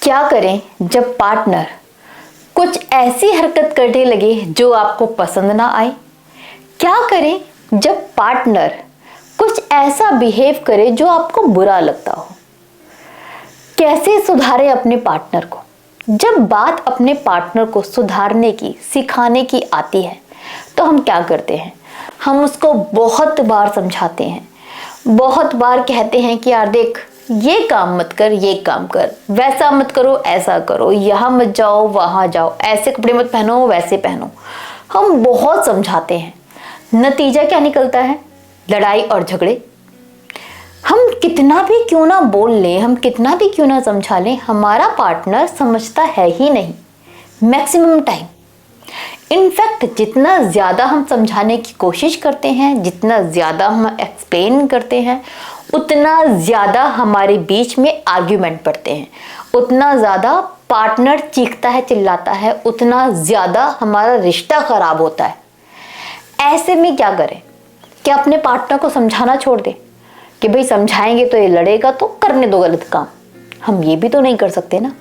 क्या करें जब पार्टनर कुछ ऐसी हरकत करने लगे जो आपको पसंद ना आए? क्या करें जब पार्टनर कुछ ऐसा बिहेव करे जो आपको बुरा लगता हो? कैसे सुधारें अपने पार्टनर को? जब बात अपने पार्टनर को सुधारने की, सिखाने की आती है तो हम क्या करते हैं? हम उसको बहुत बार समझाते हैं, बहुत बार कहते हैं कि यार देख, ये काम मत कर, ये काम कर, वैसा मत करो, ऐसा करो, यहाँ मत जाओ, वहाँ जाओ, ऐसे कपड़े मत पहनो, वैसे पहनो। हम बहुत समझाते हैं। नतीजा क्या निकलता है? लड़ाई और झगड़े। हम कितना भी क्यों ना बोल लें, हम कितना भी क्यों ना समझा लें, हमारा पार्टनर समझता है ही नहीं मैक्सिमम टाइम। इनफैक्ट जितना ज़्यादा हम समझाने की कोशिश करते हैं, जितना ज़्यादा हम एक्सप्लेन करते हैं, उतना ज़्यादा हमारे बीच में आर्ग्यूमेंट पड़ते हैं, उतना ज़्यादा पार्टनर चीखता है, चिल्लाता है, उतना ज़्यादा हमारा रिश्ता ख़राब होता है। ऐसे में क्या करें? क्या अपने पार्टनर को समझाना छोड़ दें कि भाई समझाएंगे तो ये लड़ेगा तो करने दो गलत काम? हम ये भी तो नहीं कर सकते ना।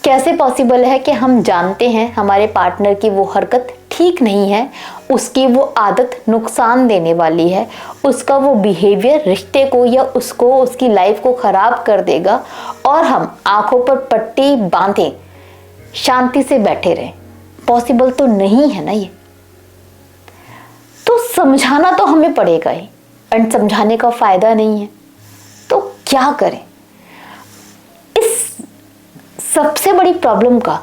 कैसे पॉसिबल है कि हम जानते हैं हमारे पार्टनर की वो हरकत ठीक नहीं है, उसकी वो आदत नुकसान देने वाली है, उसका वो बिहेवियर रिश्ते को या उसको, उसकी लाइफ को ख़राब कर देगा, और हम आंखों पर पट्टी बांधे शांति से बैठे रहें? पॉसिबल तो नहीं है ना ये। तो समझाना तो हमें पड़ेगा ही, एंड समझाने का फ़ायदा नहीं है तो क्या करें? सबसे बड़ी प्रॉब्लम का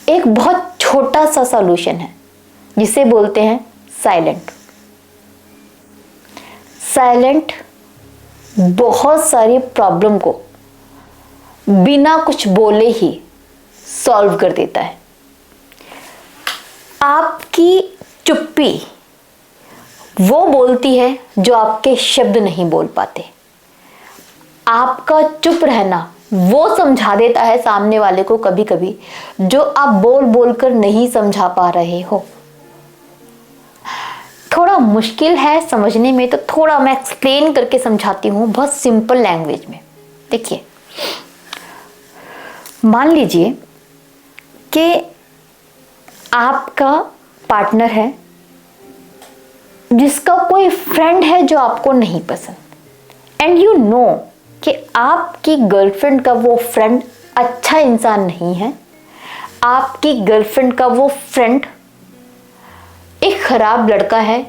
एक बहुत छोटा सा सॉल्यूशन है जिसे बोलते हैं साइलेंट। साइलेंट बहुत सारी प्रॉब्लम को बिना कुछ बोले ही सॉल्व कर देता है। आपकी चुप्पी वो बोलती है जो आपके शब्द नहीं बोल पाते। आपका चुप रहना वो समझा देता है सामने वाले को कभी कभी जो आप बोल बोल कर नहीं समझा पा रहे हो। थोड़ा मुश्किल है समझने में, तो थोड़ा मैं एक्सप्लेन करके समझाती हूँ बहुत सिंपल लैंग्वेज में। देखिए, मान लीजिए कि आपका पार्टनर है जिसका कोई फ्रेंड है जो आपको नहीं पसंद, एंड यू नो कि आपकी गर्लफ्रेंड का वो फ्रेंड अच्छा इंसान नहीं है, आपकी गर्लफ्रेंड का वो फ्रेंड एक खराब लड़का है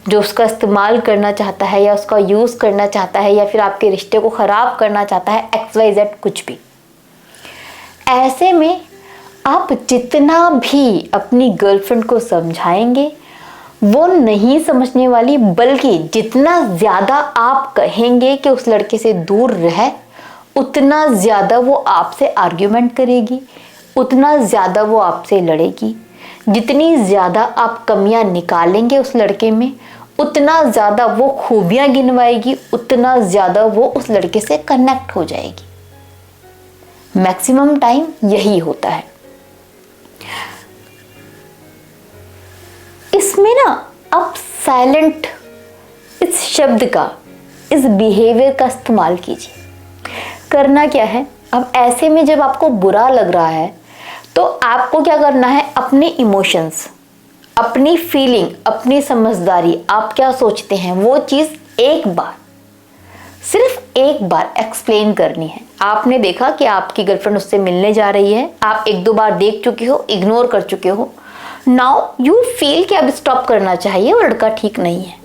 जो उसका इस्तेमाल करना चाहता है या उसका यूज़ करना चाहता है या फिर आपके रिश्ते को ख़राब करना चाहता है, XYZ कुछ भी। ऐसे में आप जितना भी अपनी गर्लफ्रेंड को समझाएंगे वो नहीं समझने वाली, बल्कि जितना ज़्यादा आप कहेंगे कि उस लड़के से दूर रहे, उतना ज़्यादा वो आपसे आर्ग्यूमेंट करेगी, उतना ज़्यादा वो आपसे लड़ेगी। जितनी ज़्यादा आप कमियां निकालेंगे उस लड़के में, उतना ज़्यादा वो खूबियां गिनवाएगी, उतना ज़्यादा वो उस लड़के से कनेक्ट हो जाएगी। मैक्सिमम टाइम यही होता है। इसमें ना आप साइलेंट इस शब्द का, इस बिहेवियर का इस्तेमाल कीजिए। करना क्या है? अब ऐसे में जब आपको बुरा लग रहा है तो आपको क्या करना है? अपने इमोशंस, अपनी फीलिंग, अपनी समझदारी, आप क्या सोचते हैं, वो चीज़ एक बार, सिर्फ एक बार एक्सप्लेन करनी है। आपने देखा कि आपकी गर्लफ्रेंड उससे मिलने जा रही है, आप एक दो बार देख चुके हो, इग्नोर कर चुके हो। नाउ यू फील कि अब स्टॉप करना चाहिए, वो लड़का ठीक नहीं है।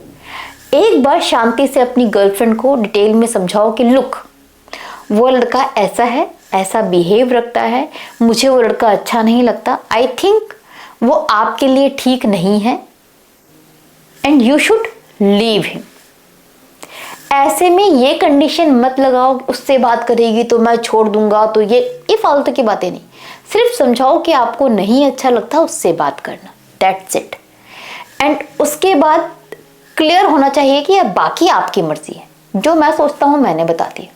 एक बार शांति से अपनी गर्लफ्रेंड को डिटेल में समझाओ कि लुक, वो लड़का ऐसा है, ऐसा बिहेव रखता है, मुझे वो लड़का अच्छा नहीं लगता, आई थिंक वो आपके लिए ठीक नहीं है, and you should leave him. ऐसे में ये कंडीशन मत लगाओ उससे बात करेगी तो मैं छोड़ दूंगा, तो ये फालतू की बातें नहीं। सिर्फ समझाओ कि आपको नहीं अच्छा लगता उससे बात करना, दैट्स इट। एंड उसके बाद क्लियर होना चाहिए कि अब बाकी आपकी मर्जी है, जो मैं सोचता हूँ मैंने बता दिया।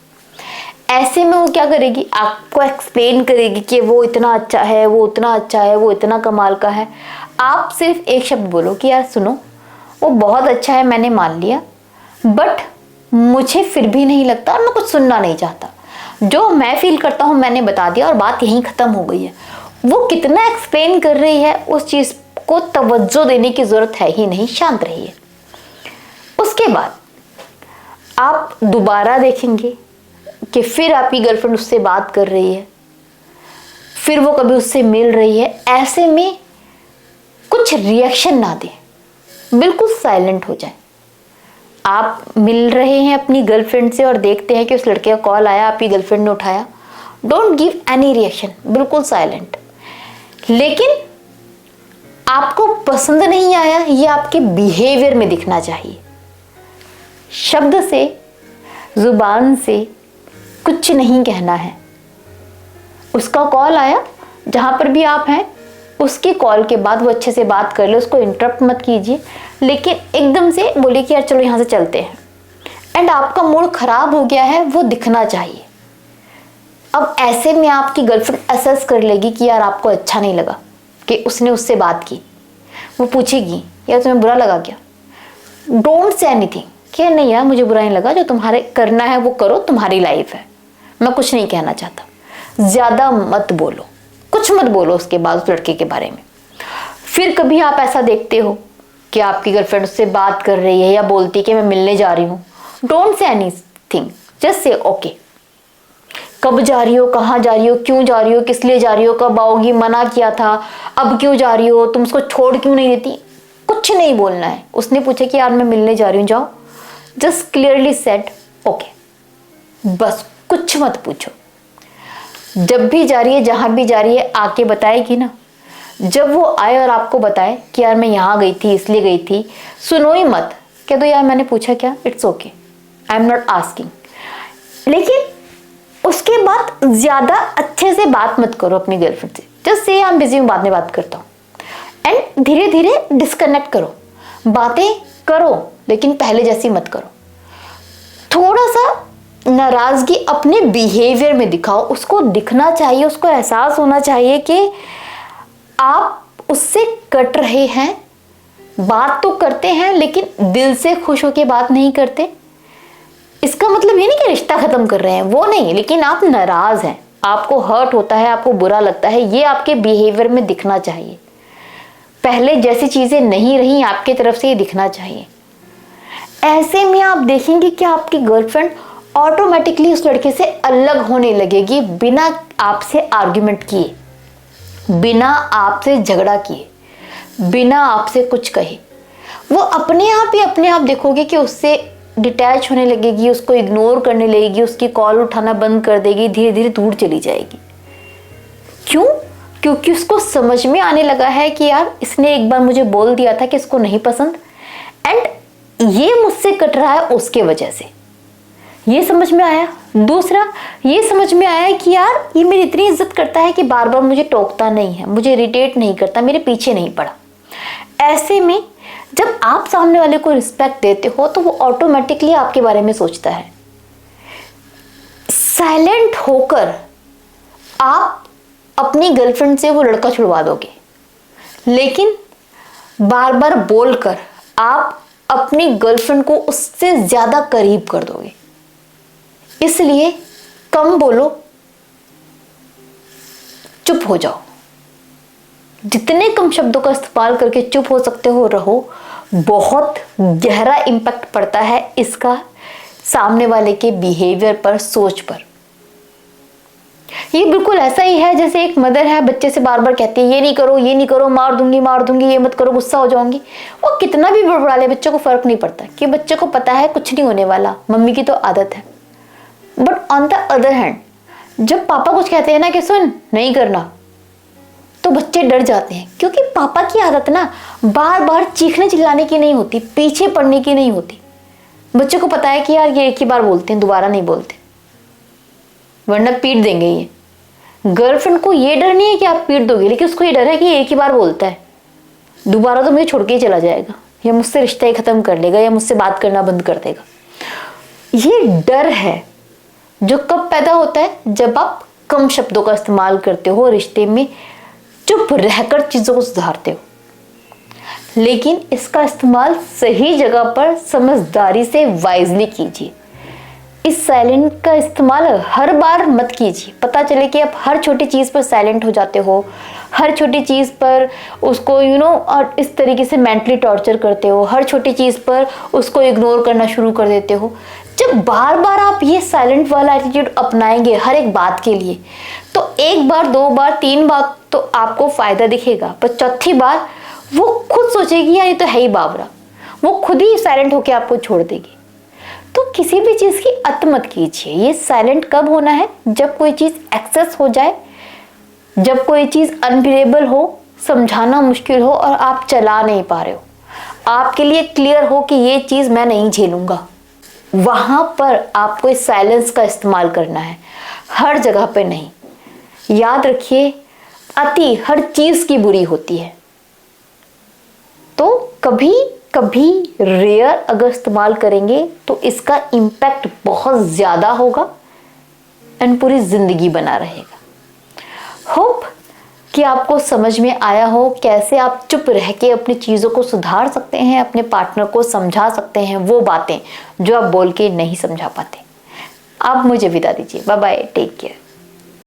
ऐसे में वो क्या करेगी? आपको एक्सप्लेन करेगी कि वो इतना अच्छा है, वो उतना अच्छा है, वो इतना कमाल का है। आप सिर्फ एक शब्द बोलो कि यार सुनो, वो बहुत अच्छा है, मैंने मान लिया, बट मुझे फिर भी नहीं लगता और मैं कुछ सुनना नहीं चाहता। जो मैं फील करता हूँ मैंने बता दिया और बात यहीं ख़त्म हो गई है। वो कितना एक्सप्लेन कर रही है उस चीज़ को तवज्जो देने की ज़रूरत है ही नहीं, शांत रहिए। उसके बाद आप दोबारा देखेंगे कि फिर आपकी गर्लफ्रेंड उससे बात कर रही है, फिर वो कभी उससे मिल रही है। ऐसे में कुछ रिएक्शन ना दें, बिल्कुल साइलेंट हो जाए। आप मिल रहे हैं अपनी गर्लफ्रेंड से और देखते हैं कि उस लड़के का कॉल आया, आपकी गर्लफ्रेंड ने उठाया, डोंट गिव एनी रिएक्शन, बिल्कुल साइलेंट। लेकिन आपको पसंद नहीं आया ये आपके बिहेवियर में दिखना चाहिए। शब्द से, जुबान से कुछ नहीं कहना है। उसका कॉल आया, जहां पर भी आप हैं उसके कॉल के बाद वो अच्छे से बात कर ले, उसको इंटरप्ट मत कीजिए, लेकिन एकदम से बोलिए कि यार चलो यहाँ से चलते हैं। एंड आपका मूड खराब हो गया है वो दिखना चाहिए। अब ऐसे में आपकी गर्लफ्रेंड असेस कर लेगी कि यार आपको अच्छा नहीं लगा कि उसने उससे बात की। वो पूछेगी यार तुम्हें बुरा लगा क्या? डोंट से एनीथिंग कि नहीं यार मुझे बुरा नहीं लगा, जो तुम्हारे करना है वो करो, तुम्हारी लाइफ है, मैं कुछ नहीं कहना चाहता। ज़्यादा मत बोलो, कुछ मत बोलो उसके बाद उस लड़के के बारे में। फिर कभी आप ऐसा देखते हो कि आपकी गर्लफ्रेंड उससे बात कर रही है या बोलती कि मैं मिलने जा रही हूँ, don't say anything, just say okay. कब जा रही हो, कहाँ जा रही हो, क्यों जा रही हो, किस लिए जा रही हो, कब आओगी, मना किया था, अब क्यों जा रही हो, तुम उसको छोड़ क्यों नहीं देती, कुछ नहीं बोलना है। उसने पूछा कि यार मैं मिलने जा रही हूँ, जाओ, जस्ट क्लियरली सेड ओके, बस कुछ मत पूछो। जब भी जा रही है, जहां भी जा रही है, आके बताएगी ना। जब वो आए और आपको बताए कि यार मैं यहाँ गई थी, इसलिए गई थी, सुनो ही मत, कह दो यार मैंने पूछा क्या, it's okay, I am not asking. लेकिन उसके बाद ज्यादा अच्छे से बात मत करो अपनी गर्लफ्रेंड से, just say I am busy हूँ, बाद में बात करता हूँ। एंड धीरे धीरे डिस्कनेक्ट करो, बातें करो लेकिन पहले जैसी मत करो। थोड़ा सा नाराजगी अपने बिहेवियर में दिखाओ, उसको दिखना चाहिए, उसको एहसास होना चाहिए कि आप उससे कट रहे हैं। बात तो करते हैं लेकिन दिल से खुश होकर बात नहीं करते। इसका मतलब ये नहीं कि रिश्ता खत्म कर रहे हैं, वो नहीं, लेकिन आप नाराज हैं, आपको हर्ट होता है, आपको बुरा लगता है, ये आपके बिहेवियर में दिखना चाहिए। पहले जैसी चीजें नहीं रही आपकी तरफ से ये दिखना चाहिए। ऐसे में आप देखेंगे कि आपकी गर्लफ्रेंड ऑटोमेटिकली उस लड़के से अलग होने लगेगी, बिना आपसे आर्ग्यूमेंट किए, बिना आपसे झगड़ा किए, बिना आपसे कुछ कहे। वो अपने आप देखोगे कि उससे डिटैच होने लगेगी, उसको इग्नोर करने लगेगी, उसकी कॉल उठाना बंद कर देगी, धीरे धीरे दूर चली जाएगी। क्यों? क्योंकि उसको समझ में आने लगा है कि यार इसने एक बार मुझे बोल दिया था कि इसको नहीं पसंद, एंड ये मुझसे कट रहा है उसके वजह से। ये समझ में आया। दूसरा, ये समझ में आया कि यार ये मेरी इतनी इज्जत करता है कि बार बार मुझे टोकता नहीं है, मुझे इरिटेट नहीं करता, मेरे पीछे नहीं पड़ा। ऐसे में जब आप सामने वाले को रिस्पेक्ट देते हो तो वो ऑटोमेटिकली आपके बारे में सोचता है। साइलेंट होकर आप अपनी गर्लफ्रेंड से वो लड़का छुड़वा दोगे, लेकिन बार बार बोलकर आप अपनी गर्लफ्रेंड को उससे ज्यादा करीब कर दोगे। इसलिए कम बोलो, चुप हो जाओ। जितने कम शब्दों का इस्तेमाल करके चुप हो सकते हो रहो। बहुत गहरा इम्पैक्ट पड़ता है इसका सामने वाले के बिहेवियर पर, सोच पर। ये बिल्कुल ऐसा ही है जैसे एक मदर है, बच्चे से बार बार कहती है ये नहीं करो, ये नहीं करो, मार दूंगी, ये मत करो, गुस्सा हो जाऊंगी। वो कितना भी बड़बड़ा ले, बच्चों को फर्क नहीं पड़ता, कि बच्चे को पता है कुछ नहीं होने वाला, मम्मी की तो आदत है। But on the other hand, जब पापा कुछ कहते हैं ना कि सुन नहीं करना, तो बच्चे डर जाते हैं, क्योंकि पापा की आदत ना बार बार चीखने चिल्लाने की नहीं होती, पीछे पड़ने की नहीं होती। बच्चे को पता है कि यार ये एक ही बार बोलते हैं, दोबारा नहीं बोलते, वरना पीट देंगे ये। गर्लफ्रेंड को ये डर नहीं है कि आप पीट दोगे, लेकिन उसको ये डर है कि एक ही बार बोलता है, दोबारा तो मुझे छोड़ के ही चला जाएगा, या मुझसे रिश्ता ही खत्म कर लेगा, या मुझसे बात करना बंद कर देगा। ये डर है जो कब पैदा होता है, जब आप कम शब्दों का इस्तेमाल करते हो, रिश्ते में चुप रहकर चीजों को सुधारते हो। लेकिन इसका इस्तेमाल सही जगह पर समझदारी से वाइजली कीजिए। इस साइलेंट का इस्तेमाल हर बार मत कीजिए। पता चले कि आप हर छोटी चीज़ पर साइलेंट हो जाते हो, हर छोटी चीज़ पर उसको और इस तरीके से मेंटली टॉर्चर करते हो, हर छोटी चीज़ पर उसको इग्नोर करना शुरू कर देते हो। जब बार बार आप ये साइलेंट वाला एटीट्यूड अपनाएंगे हर एक बात के लिए, तो एक बार, दो बार, तीन बार तो आपको फायदा दिखेगा, पर चौथी बार वो खुद सोचेगी यार ये तो है ही बावरा, वो खुद ही साइलेंट होकर आपको छोड़ देगी। तो किसी भी चीज़ की अत मत कीजिए। ये साइलेंट कब होना है? जब कोई चीज़ एक्सेस हो जाए, जब कोई चीज़ अनबिरेबल हो, समझाना मुश्किल हो और आप चला नहीं पा रहे हो, आपके लिए क्लियर हो कि ये चीज़ मैं नहीं झेलूंगा, वहां पर आपको इस साइलेंस का इस्तेमाल करना है, हर जगह पे नहीं। याद रखिए, अति हर चीज़ की बुरी होती है। तो कभी कभी रेयर अगर इस्तेमाल करेंगे तो इसका इम्पैक्ट बहुत ज़्यादा होगा एंड पूरी ज़िंदगी बना रहेगा। होप कि आपको समझ में आया हो कैसे आप चुप रह के अपनी चीज़ों को सुधार सकते हैं, अपने पार्टनर को समझा सकते हैं वो बातें जो आप बोल के नहीं समझा पाते। आप मुझे विदा दीजिए। Bye bye, take care.